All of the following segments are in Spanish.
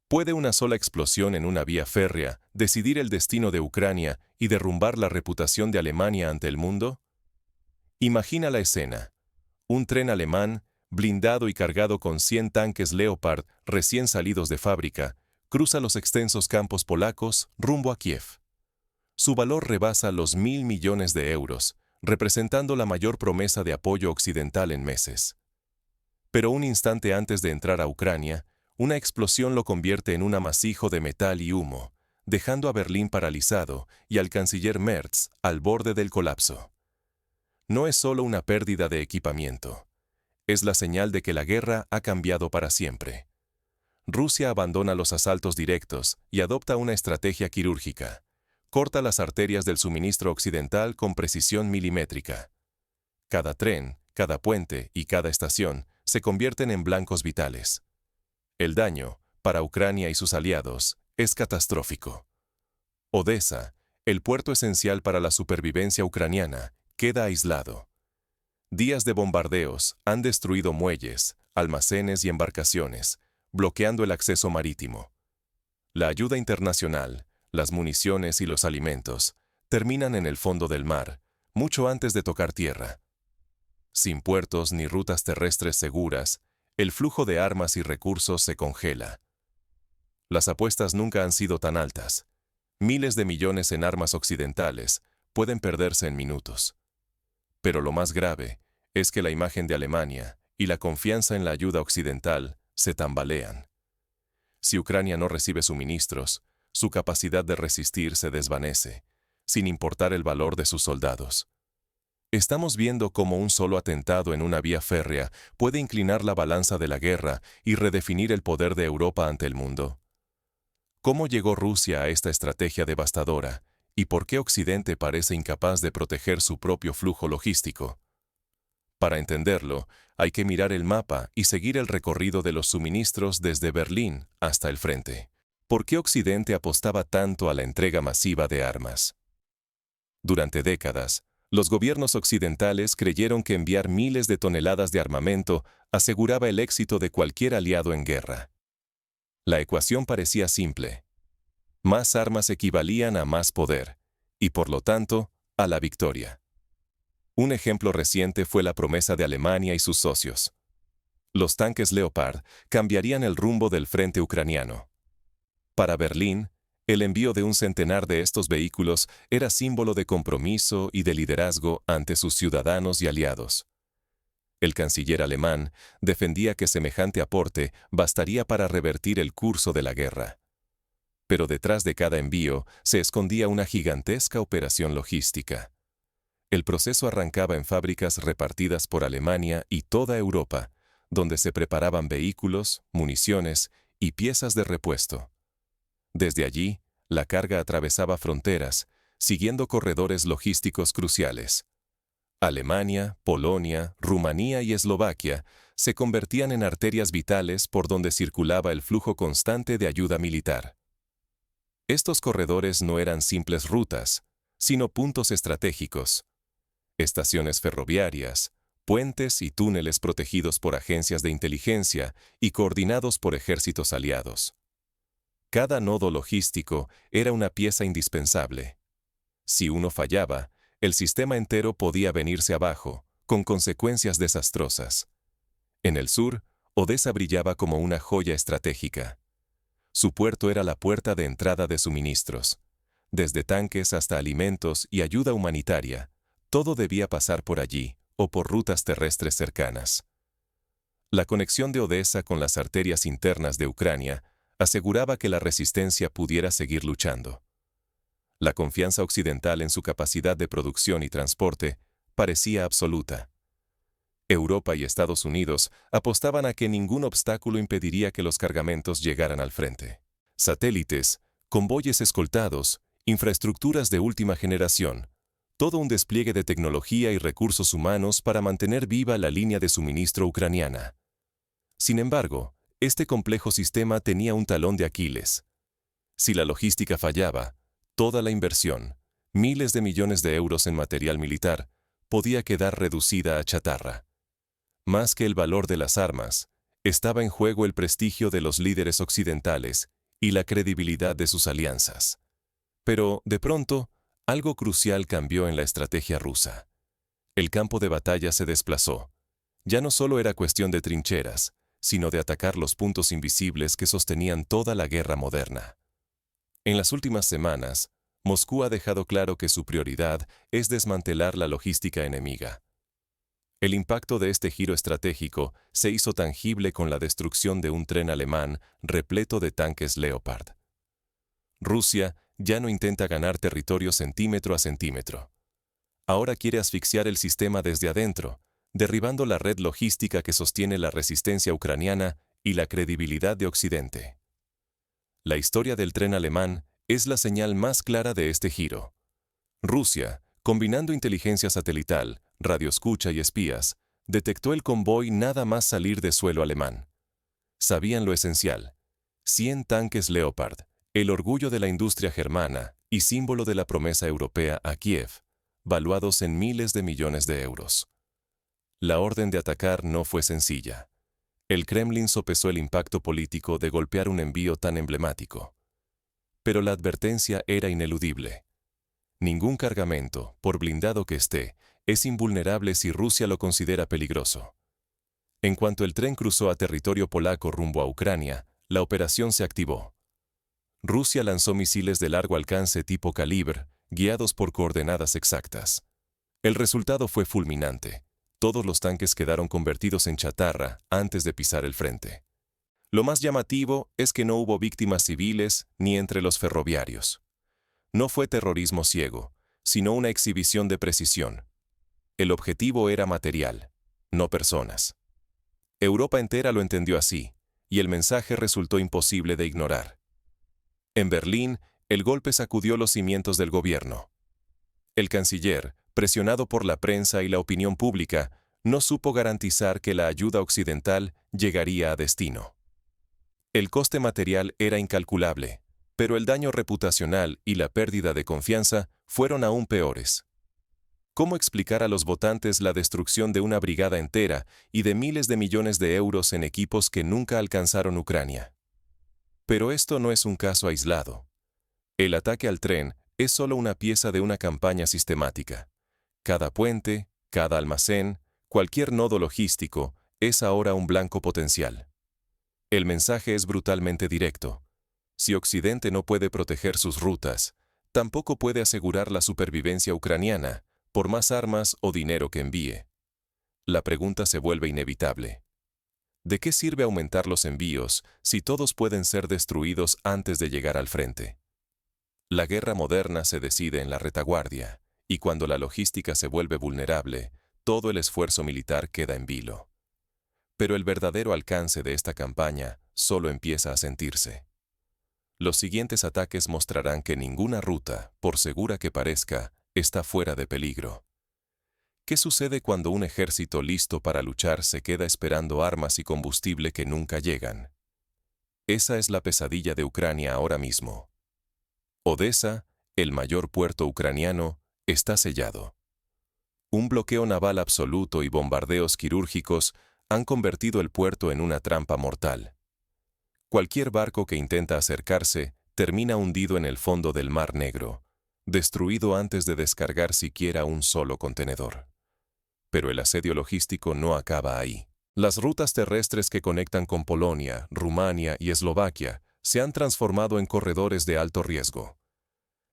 ¿Puede una sola explosión en una vía férrea decidir el destino de Ucrania y derrumbar la reputación de Alemania ante el mundo? Imagina la escena. Un tren alemán, blindado y cargado con 100 tanques Leopard recién salidos de fábrica, cruza los extensos campos polacos rumbo a Kiev. Su valor rebasa los 1.000 millones de euros, representando la mayor promesa de apoyo occidental en meses. Pero un instante antes de entrar a Ucrania, una explosión lo convierte en un amasijo de metal y humo, dejando a Berlín paralizado y al canciller Merz al borde del colapso. No es solo una pérdida de equipamiento. Es la señal de que la guerra ha cambiado para siempre. Rusia abandona los asaltos directos y adopta una estrategia quirúrgica. Corta las arterias del suministro occidental con precisión milimétrica. Cada tren, cada puente y cada estación se convierten en blancos vitales. El daño, para Ucrania y sus aliados, es catastrófico. Odessa, el puerto esencial para la supervivencia ucraniana, queda aislado. Días de bombardeos han destruido muelles, almacenes y embarcaciones, bloqueando el acceso marítimo. La ayuda internacional, las municiones y los alimentos, terminan en el fondo del mar, mucho antes de tocar tierra. Sin puertos ni rutas terrestres seguras, el flujo de armas y recursos se congela. Las apuestas nunca han sido tan altas. Miles de millones en armas occidentales pueden perderse en minutos. Pero lo más grave es que la imagen de Alemania y la confianza en la ayuda occidental se tambalean. Si Ucrania no recibe suministros, su capacidad de resistir se desvanece, sin importar el valor de sus soldados. Estamos viendo cómo un solo atentado en una vía férrea puede inclinar la balanza de la guerra y redefinir el poder de Europa ante el mundo. ¿Cómo llegó Rusia a esta estrategia devastadora y por qué Occidente parece incapaz de proteger su propio flujo logístico? Para entenderlo, hay que mirar el mapa y seguir el recorrido de los suministros desde Berlín hasta el frente. ¿Por qué Occidente apostaba tanto a la entrega masiva de armas? Durante décadas, los gobiernos occidentales creyeron que enviar miles de toneladas de armamento aseguraba el éxito de cualquier aliado en guerra. La ecuación parecía simple. Más armas equivalían a más poder, y por lo tanto, a la victoria. Un ejemplo reciente fue la promesa de Alemania y sus socios. Los tanques Leopard cambiarían el rumbo del frente ucraniano. Para Berlín, el envío de un centenar de estos vehículos era símbolo de compromiso y de liderazgo ante sus ciudadanos y aliados. El canciller alemán defendía que semejante aporte bastaría para revertir el curso de la guerra. Pero detrás de cada envío se escondía una gigantesca operación logística. El proceso arrancaba en fábricas repartidas por Alemania y toda Europa, donde se preparaban vehículos, municiones y piezas de repuesto. Desde allí, la carga atravesaba fronteras, siguiendo corredores logísticos cruciales. Alemania, Polonia, Rumanía y Eslovaquia se convertían en arterias vitales por donde circulaba el flujo constante de ayuda militar. Estos corredores no eran simples rutas, sino puntos estratégicos. Estaciones ferroviarias, puentes y túneles protegidos por agencias de inteligencia y coordinados por ejércitos aliados. Cada nodo logístico era una pieza indispensable. Si uno fallaba, el sistema entero podía venirse abajo, con consecuencias desastrosas. En el sur, Odessa brillaba como una joya estratégica. Su puerto era la puerta de entrada de suministros. Desde tanques hasta alimentos y ayuda humanitaria, todo debía pasar por allí o por rutas terrestres cercanas. La conexión de Odessa con las arterias internas de Ucrania aseguraba que la resistencia pudiera seguir luchando. La confianza occidental en su capacidad de producción y transporte parecía absoluta. Europa y Estados Unidos apostaban a que ningún obstáculo impediría que los cargamentos llegaran al frente. Satélites, convoyes escoltados, infraestructuras de última generación, todo un despliegue de tecnología y recursos humanos para mantener viva la línea de suministro ucraniana. Sin embargo, este complejo sistema tenía un talón de Aquiles. Si la logística fallaba, toda la inversión, miles de millones de euros en material militar, podía quedar reducida a chatarra. Más que el valor de las armas, estaba en juego el prestigio de los líderes occidentales y la credibilidad de sus alianzas. Pero, de pronto, algo crucial cambió en la estrategia rusa. El campo de batalla se desplazó. Ya no solo era cuestión de trincheras, sino de atacar los puntos invisibles que sostenían toda la guerra moderna. En las últimas semanas, Moscú ha dejado claro que su prioridad es desmantelar la logística enemiga. El impacto de este giro estratégico se hizo tangible con la destrucción de un tren alemán repleto de tanques Leopard. Rusia ya no intenta ganar territorio centímetro a centímetro. Ahora quiere asfixiar el sistema desde adentro, derribando la red logística que sostiene la resistencia ucraniana y la credibilidad de Occidente. La historia del tren alemán es la señal más clara de este giro. Rusia, combinando inteligencia satelital, radioescucha y espías, detectó el convoy nada más salir de suelo alemán. Sabían lo esencial: 100 tanques Leopard, el orgullo de la industria germana y símbolo de la promesa europea a Kiev, valuados en miles de millones de euros. La orden de atacar no fue sencilla. El Kremlin sopesó el impacto político de golpear un envío tan emblemático. Pero la advertencia era ineludible. Ningún cargamento, por blindado que esté, es invulnerable si Rusia lo considera peligroso. En cuanto el tren cruzó a territorio polaco rumbo a Ucrania, la operación se activó. Rusia lanzó misiles de largo alcance tipo Kalibr, guiados por coordenadas exactas. El resultado fue fulminante. Todos los tanques quedaron convertidos en chatarra antes de pisar el frente. Lo más llamativo es que no hubo víctimas civiles ni entre los ferroviarios. No fue terrorismo ciego, sino una exhibición de precisión. El objetivo era material, no personas. Europa entera lo entendió así, y el mensaje resultó imposible de ignorar. En Berlín, el golpe sacudió los cimientos del gobierno. El canciller, presionado por la prensa y la opinión pública, no supo garantizar que la ayuda occidental llegaría a destino. El coste material era incalculable, pero el daño reputacional y la pérdida de confianza fueron aún peores. ¿Cómo explicar a los votantes la destrucción de una brigada entera y de miles de millones de euros en equipos que nunca alcanzaron Ucrania? Pero esto no es un caso aislado. El ataque al tren es solo una pieza de una campaña sistemática. Cada puente, cada almacén, cualquier nodo logístico es ahora un blanco potencial. El mensaje es brutalmente directo. Si Occidente no puede proteger sus rutas, tampoco puede asegurar la supervivencia ucraniana, por más armas o dinero que envíe. La pregunta se vuelve inevitable. ¿De qué sirve aumentar los envíos si todos pueden ser destruidos antes de llegar al frente? La guerra moderna se decide en la retaguardia, y cuando la logística se vuelve vulnerable, todo el esfuerzo militar queda en vilo. Pero el verdadero alcance de esta campaña solo empieza a sentirse. Los siguientes ataques mostrarán que ninguna ruta, por segura que parezca, está fuera de peligro. ¿Qué sucede cuando un ejército listo para luchar se queda esperando armas y combustible que nunca llegan? Esa es la pesadilla de Ucrania ahora mismo. Odesa, el mayor puerto ucraniano, está sellado. Un bloqueo naval absoluto y bombardeos quirúrgicos han convertido el puerto en una trampa mortal. Cualquier barco que intenta acercarse termina hundido en el fondo del Mar Negro, destruido antes de descargar siquiera un solo contenedor. Pero el asedio logístico no acaba ahí. Las rutas terrestres que conectan con Polonia, Rumania y Eslovaquia se han transformado en corredores de alto riesgo.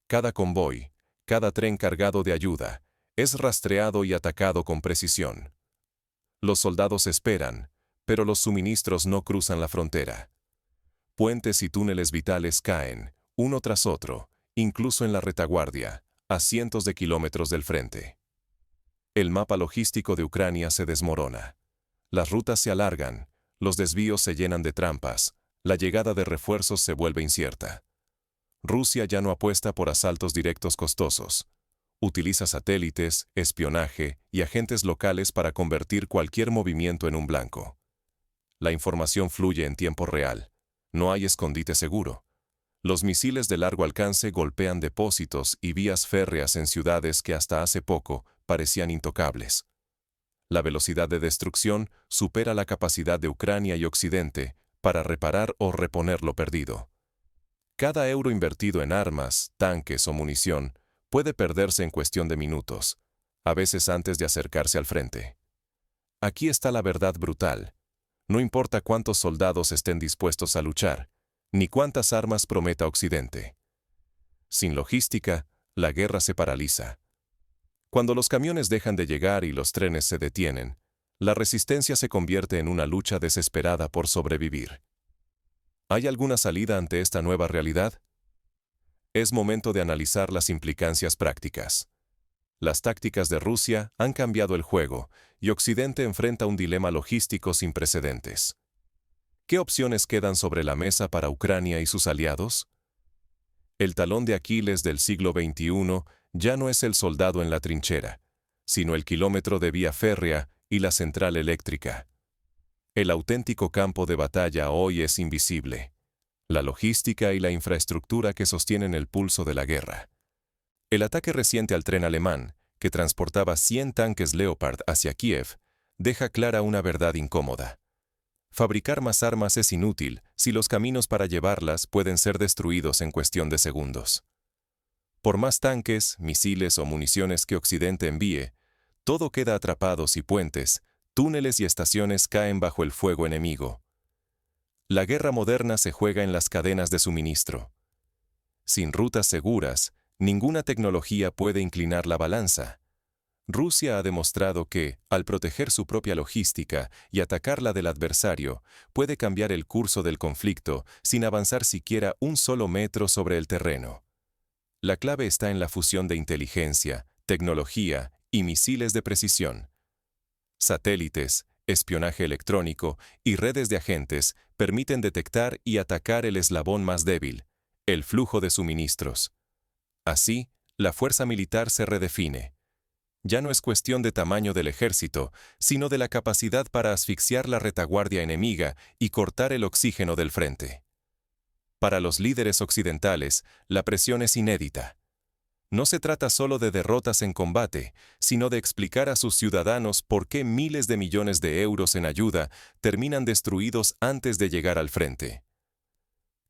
Cada convoy, cada tren cargado de ayuda, es rastreado y atacado con precisión. Los soldados esperan, pero los suministros no cruzan la frontera. Puentes y túneles vitales caen, uno tras otro, incluso en la retaguardia, a cientos de kilómetros del frente. El mapa logístico de Ucrania se desmorona. Las rutas se alargan, los desvíos se llenan de trampas, la llegada de refuerzos se vuelve incierta. Rusia ya no apuesta por asaltos directos costosos. Utiliza satélites, espionaje y agentes locales para convertir cualquier movimiento en un blanco. La información fluye en tiempo real. No hay escondite seguro. Los misiles de largo alcance golpean depósitos y vías férreas en ciudades que hasta hace poco parecían intocables. La velocidad de destrucción supera la capacidad de Ucrania y Occidente para reparar o reponer lo perdido. Cada euro invertido en armas, tanques o munición puede perderse en cuestión de minutos, a veces antes de acercarse al frente. Aquí está la verdad brutal. No importa cuántos soldados estén dispuestos a luchar, ni cuántas armas prometa Occidente. Sin logística, la guerra se paraliza. Cuando los camiones dejan de llegar y los trenes se detienen, la resistencia se convierte en una lucha desesperada por sobrevivir. ¿Hay alguna salida ante esta nueva realidad? Es momento de analizar las implicancias prácticas. Las tácticas de Rusia han cambiado el juego y Occidente enfrenta un dilema logístico sin precedentes. ¿Qué opciones quedan sobre la mesa para Ucrania y sus aliados? El talón de Aquiles del siglo XXI ya no es el soldado en la trinchera, sino el kilómetro de vía férrea y la central eléctrica. El auténtico campo de batalla hoy es invisible. La logística y la infraestructura que sostienen el pulso de la guerra. El ataque reciente al tren alemán, que transportaba 100 tanques Leopard hacia Kiev, deja clara una verdad incómoda. Fabricar más armas es inútil si los caminos para llevarlas pueden ser destruidos en cuestión de segundos. Por más tanques, misiles o municiones que Occidente envíe, todo queda atrapado si puentes, túneles y estaciones caen bajo el fuego enemigo. La guerra moderna se juega en las cadenas de suministro. Sin rutas seguras, ninguna tecnología puede inclinar la balanza. Rusia ha demostrado que, al proteger su propia logística y atacar la del adversario, puede cambiar el curso del conflicto sin avanzar siquiera un solo metro sobre el terreno. La clave está en la fusión de inteligencia, tecnología y misiles de precisión. Satélites, espionaje electrónico y redes de agentes permiten detectar y atacar el eslabón más débil, el flujo de suministros. Así, la fuerza militar se redefine. Ya no es cuestión de tamaño del ejército, sino de la capacidad para asfixiar la retaguardia enemiga y cortar el oxígeno del frente. Para los líderes occidentales, la presión es inédita. No se trata solo de derrotas en combate, sino de explicar a sus ciudadanos por qué miles de millones de euros en ayuda terminan destruidos antes de llegar al frente.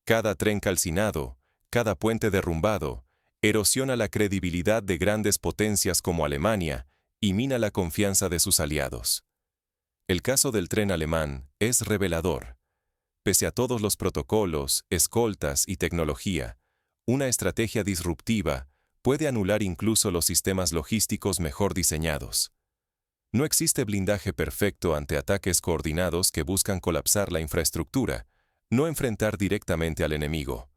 Cada tren calcinado, cada puente derrumbado, erosiona la credibilidad de grandes potencias como Alemania y mina la confianza de sus aliados. El caso del tren alemán es revelador. Pese a todos los protocolos, escoltas y tecnología, una estrategia disruptiva puede anular incluso los sistemas logísticos mejor diseñados. No existe blindaje perfecto ante ataques coordinados que buscan colapsar la infraestructura, no enfrentar directamente al enemigo.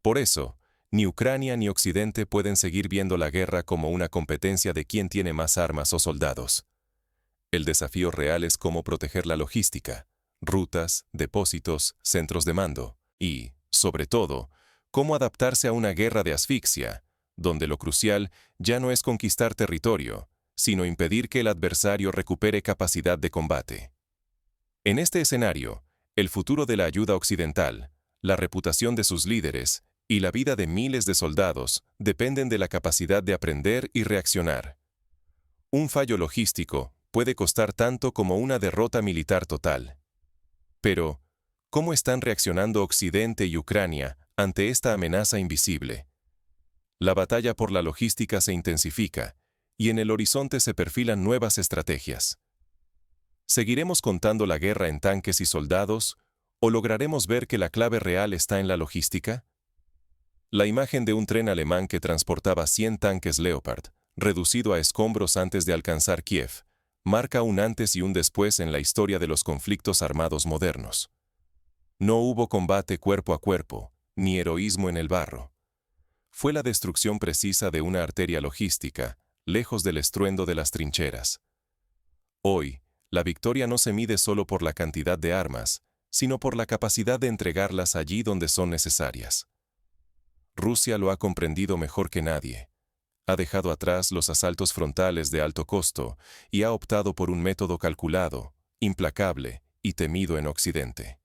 Por eso, ni Ucrania ni Occidente pueden seguir viendo la guerra como una competencia de quién tiene más armas o soldados. El desafío real es cómo proteger la logística, rutas, depósitos, centros de mando y, sobre todo, cómo adaptarse a una guerra de asfixia, donde lo crucial ya no es conquistar territorio, sino impedir que el adversario recupere capacidad de combate. En este escenario, el futuro de la ayuda occidental, la reputación de sus líderes y la vida de miles de soldados dependen de la capacidad de aprender y reaccionar. Un fallo logístico puede costar tanto como una derrota militar total. Pero, ¿cómo están reaccionando Occidente y Ucrania ante esta amenaza invisible? La batalla por la logística se intensifica, y en el horizonte se perfilan nuevas estrategias. ¿Seguiremos contando la guerra en tanques y soldados, o lograremos ver que la clave real está en la logística? La imagen de un tren alemán que transportaba 100 tanques Leopard, reducido a escombros antes de alcanzar Kiev, marca un antes y un después en la historia de los conflictos armados modernos. No hubo combate cuerpo a cuerpo, ni heroísmo en el barro. Fue la destrucción precisa de una arteria logística, lejos del estruendo de las trincheras. Hoy, la victoria no se mide solo por la cantidad de armas, sino por la capacidad de entregarlas allí donde son necesarias. Rusia lo ha comprendido mejor que nadie. Ha dejado atrás los asaltos frontales de alto costo y ha optado por un método calculado, implacable y temido en Occidente.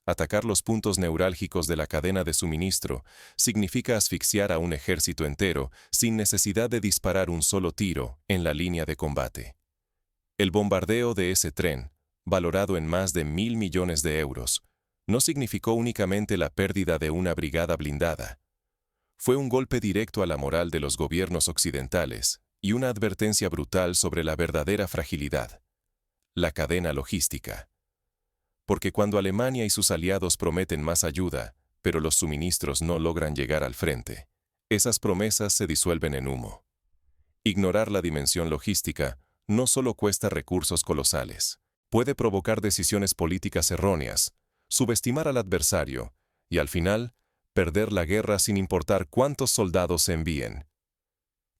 Atacar los puntos neurálgicos de la cadena de suministro significa asfixiar a un ejército entero sin necesidad de disparar un solo tiro en la línea de combate. El bombardeo de ese tren, valorado en más de 1.000 millones de euros, no significó únicamente la pérdida de una brigada blindada. Fue un golpe directo a la moral de los gobiernos occidentales y una advertencia brutal sobre la verdadera fragilidad, la cadena logística. Porque cuando Alemania y sus aliados prometen más ayuda, pero los suministros no logran llegar al frente, esas promesas se disuelven en humo. Ignorar la dimensión logística no solo cuesta recursos colosales, puede provocar decisiones políticas erróneas, subestimar al adversario y, al final, perder la guerra sin importar cuántos soldados se envíen.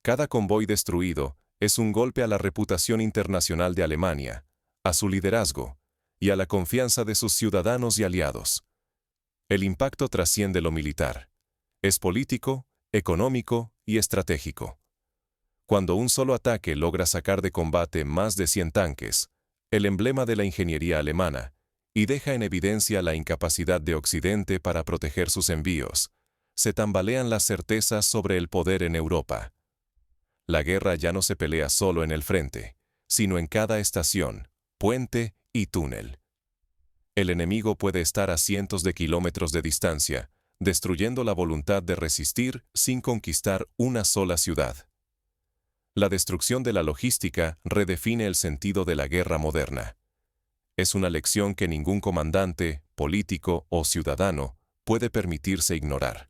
Cada convoy destruido es un golpe a la reputación internacional de Alemania, a su liderazgo y a la confianza de sus ciudadanos y aliados. El impacto trasciende lo militar. Es político, económico y estratégico. Cuando un solo ataque logra sacar de combate más de 100 tanques, el emblema de la ingeniería alemana, y deja en evidencia la incapacidad de Occidente para proteger sus envíos, se tambalean las certezas sobre el poder en Europa. La guerra ya no se pelea solo en el frente, sino en cada estación, puente y túnel. El enemigo puede estar a cientos de kilómetros de distancia, destruyendo la voluntad de resistir sin conquistar una sola ciudad. La destrucción de la logística redefine el sentido de la guerra moderna. Es una lección que ningún comandante, político o ciudadano puede permitirse ignorar.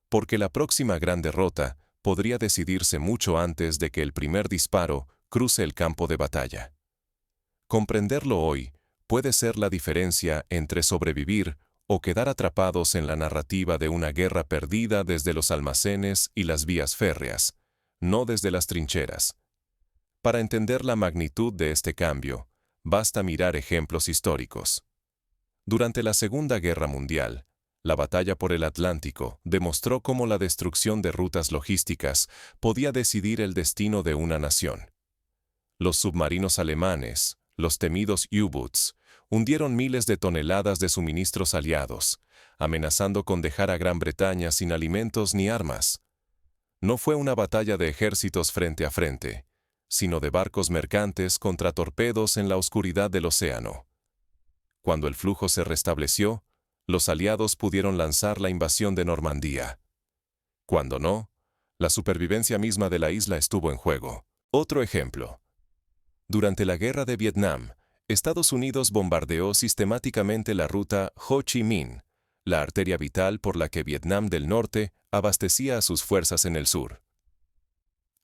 Porque la próxima gran derrota podría decidirse mucho antes de que el primer disparo cruce el campo de batalla. Comprenderlo hoy puede ser la diferencia entre sobrevivir o quedar atrapados en la narrativa de una guerra perdida desde los almacenes y las vías férreas, no desde las trincheras. Para entender la magnitud de este cambio, basta mirar ejemplos históricos. Durante la Segunda Guerra Mundial, la batalla por el Atlántico demostró cómo la destrucción de rutas logísticas podía decidir el destino de una nación. Los submarinos alemanes, los temidos U-Boots, hundieron miles de toneladas de suministros aliados, amenazando con dejar a Gran Bretaña sin alimentos ni armas. No fue una batalla de ejércitos frente a frente, sino de barcos mercantes contra torpedos en la oscuridad del océano. Cuando el flujo se restableció, los aliados pudieron lanzar la invasión de Normandía. Cuando no, la supervivencia misma de la isla estuvo en juego. Otro ejemplo. Durante la Guerra de Vietnam, Estados Unidos bombardeó sistemáticamente la ruta Ho Chi Minh, la arteria vital por la que Vietnam del Norte abastecía a sus fuerzas en el sur.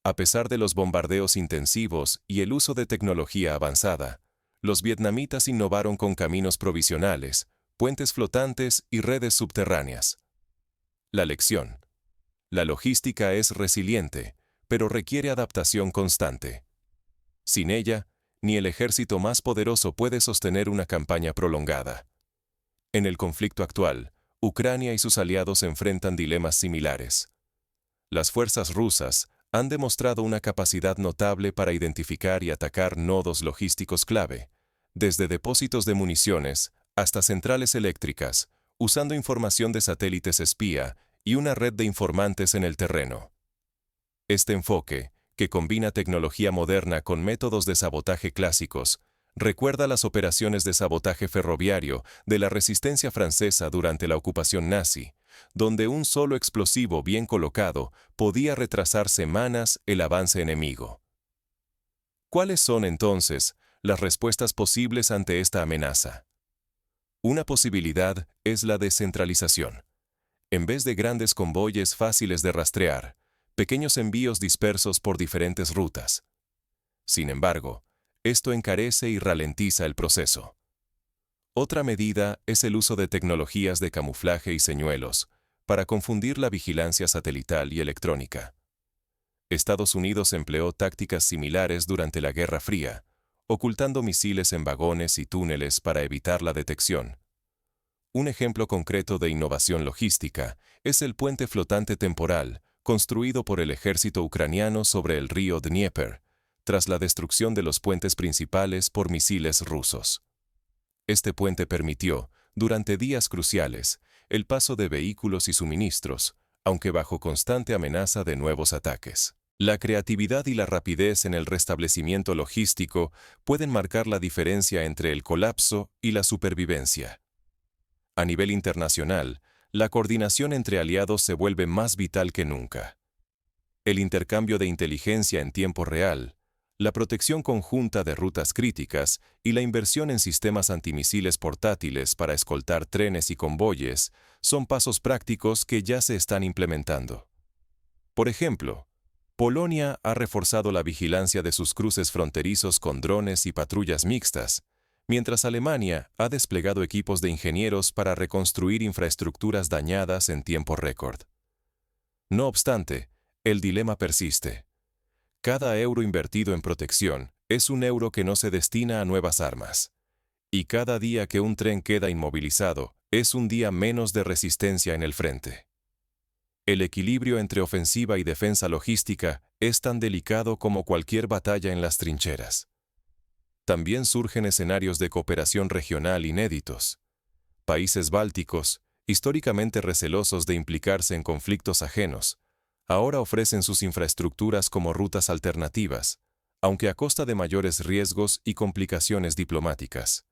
A pesar de los bombardeos intensivos y el uso de tecnología avanzada, los vietnamitas innovaron con caminos provisionales, puentes flotantes y redes subterráneas. La lección. La logística es resiliente, pero requiere adaptación constante. Sin ella, ni el ejército más poderoso puede sostener una campaña prolongada. En el conflicto actual, Ucrania y sus aliados enfrentan dilemas similares. Las fuerzas rusas han demostrado una capacidad notable para identificar y atacar nodos logísticos clave, desde depósitos de municiones hasta centrales eléctricas, usando información de satélites espía y una red de informantes en el terreno. Este enfoque, que combina tecnología moderna con métodos de sabotaje clásicos, recuerda las operaciones de sabotaje ferroviario de la resistencia francesa durante la ocupación nazi, donde un solo explosivo bien colocado podía retrasar semanas el avance enemigo. ¿Cuáles son entonces las respuestas posibles ante esta amenaza? Una posibilidad es la descentralización. En vez de grandes convoyes fáciles de rastrear, pequeños envíos dispersos por diferentes rutas. Sin embargo, esto encarece y ralentiza el proceso. Otra medida es el uso de tecnologías de camuflaje y señuelos para confundir la vigilancia satelital y electrónica. Estados Unidos empleó tácticas similares durante la Guerra Fría, ocultando misiles en vagones y túneles para evitar la detección. Un ejemplo concreto de innovación logística es el puente flotante temporal construido por el ejército ucraniano sobre el río Dnieper, tras la destrucción de los puentes principales por misiles rusos. Este puente permitió, durante días cruciales, el paso de vehículos y suministros, aunque bajo constante amenaza de nuevos ataques. La creatividad y la rapidez en el restablecimiento logístico pueden marcar la diferencia entre el colapso y la supervivencia. A nivel internacional, la coordinación entre aliados se vuelve más vital que nunca. El intercambio de inteligencia en tiempo real, la protección conjunta de rutas críticas y la inversión en sistemas antimisiles portátiles para escoltar trenes y convoyes son pasos prácticos que ya se están implementando. Por ejemplo, Polonia ha reforzado la vigilancia de sus cruces fronterizos con drones y patrullas mixtas, mientras Alemania ha desplegado equipos de ingenieros para reconstruir infraestructuras dañadas en tiempo récord. No obstante, el dilema persiste. Cada euro invertido en protección es un euro que no se destina a nuevas armas. Y cada día que un tren queda inmovilizado es un día menos de resistencia en el frente. El equilibrio entre ofensiva y defensa logística es tan delicado como cualquier batalla en las trincheras. También surgen escenarios de cooperación regional inéditos. Países bálticos, históricamente recelosos de implicarse en conflictos ajenos, ahora ofrecen sus infraestructuras como rutas alternativas, aunque a costa de mayores riesgos y complicaciones diplomáticas.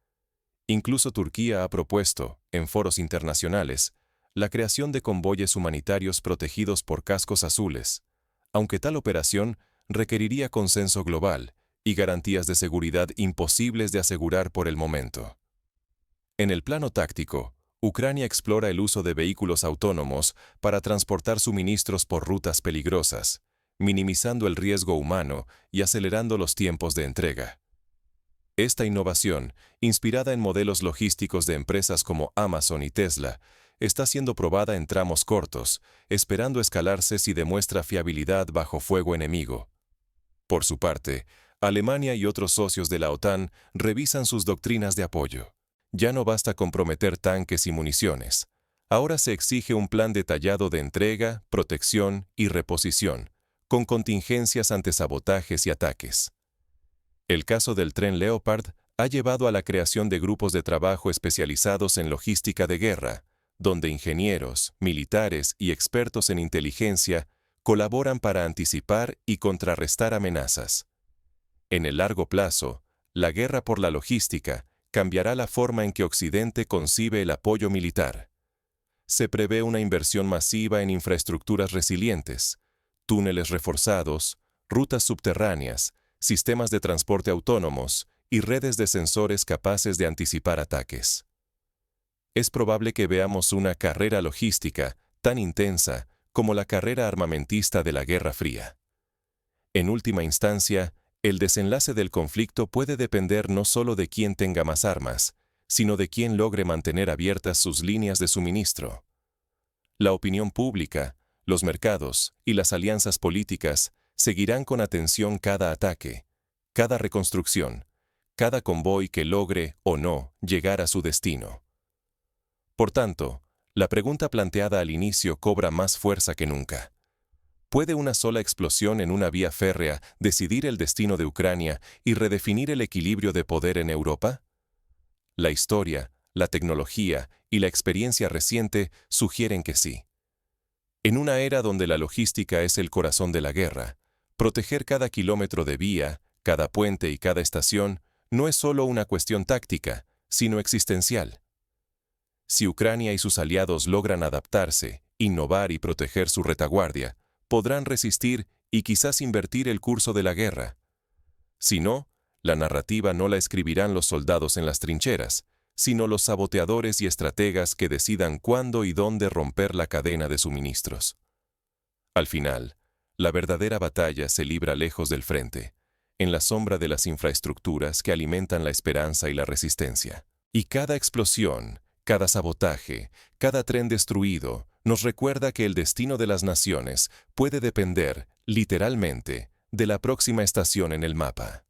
Incluso Turquía ha propuesto, en foros internacionales, la creación de convoyes humanitarios protegidos por cascos azules, aunque tal operación requeriría consenso global y garantías de seguridad imposibles de asegurar por el momento. En el plano táctico, Ucrania explora el uso de vehículos autónomos para transportar suministros por rutas peligrosas, minimizando el riesgo humano y acelerando los tiempos de entrega. Esta innovación, inspirada en modelos logísticos de empresas como Amazon y Tesla, está siendo probada en tramos cortos, esperando escalarse si demuestra fiabilidad bajo fuego enemigo. Por su parte, Alemania y otros socios de la OTAN revisan sus doctrinas de apoyo. Ya no basta con prometer tanques y municiones. Ahora se exige un plan detallado de entrega, protección y reposición, con contingencias ante sabotajes y ataques. El caso del tren Leopard ha llevado a la creación de grupos de trabajo especializados en logística de guerra, donde ingenieros, militares y expertos en inteligencia colaboran para anticipar y contrarrestar amenazas. En el largo plazo, la guerra por la logística cambiará la forma en que Occidente concibe el apoyo militar. Se prevé una inversión masiva en infraestructuras resilientes, túneles reforzados, rutas subterráneas, sistemas de transporte autónomos y redes de sensores capaces de anticipar ataques. Es probable que veamos una carrera logística tan intensa como la carrera armamentista de la Guerra Fría. En última instancia, el desenlace del conflicto puede depender no solo de quién tenga más armas, sino de quién logre mantener abiertas sus líneas de suministro. La opinión pública, los mercados y las alianzas políticas seguirán con atención cada ataque, cada reconstrucción, cada convoy que logre o no llegar a su destino. Por tanto, la pregunta planteada al inicio cobra más fuerza que nunca. ¿Puede una sola explosión en una vía férrea decidir el destino de Ucrania y redefinir el equilibrio de poder en Europa? La historia, la tecnología y la experiencia reciente sugieren que sí. En una era donde la logística es el corazón de la guerra, proteger cada kilómetro de vía, cada puente y cada estación no es solo una cuestión táctica, sino existencial. Si Ucrania y sus aliados logran adaptarse, innovar y proteger su retaguardia, podrán resistir y quizás invertir el curso de la guerra. Si no, la narrativa no la escribirán los soldados en las trincheras, sino los saboteadores y estrategas que decidan cuándo y dónde romper la cadena de suministros. Al final, la verdadera batalla se libra lejos del frente, en la sombra de las infraestructuras que alimentan la esperanza y la resistencia. Y cada explosión, cada sabotaje, cada tren destruido, nos recuerda que el destino de las naciones puede depender, literalmente, de la próxima estación en el mapa.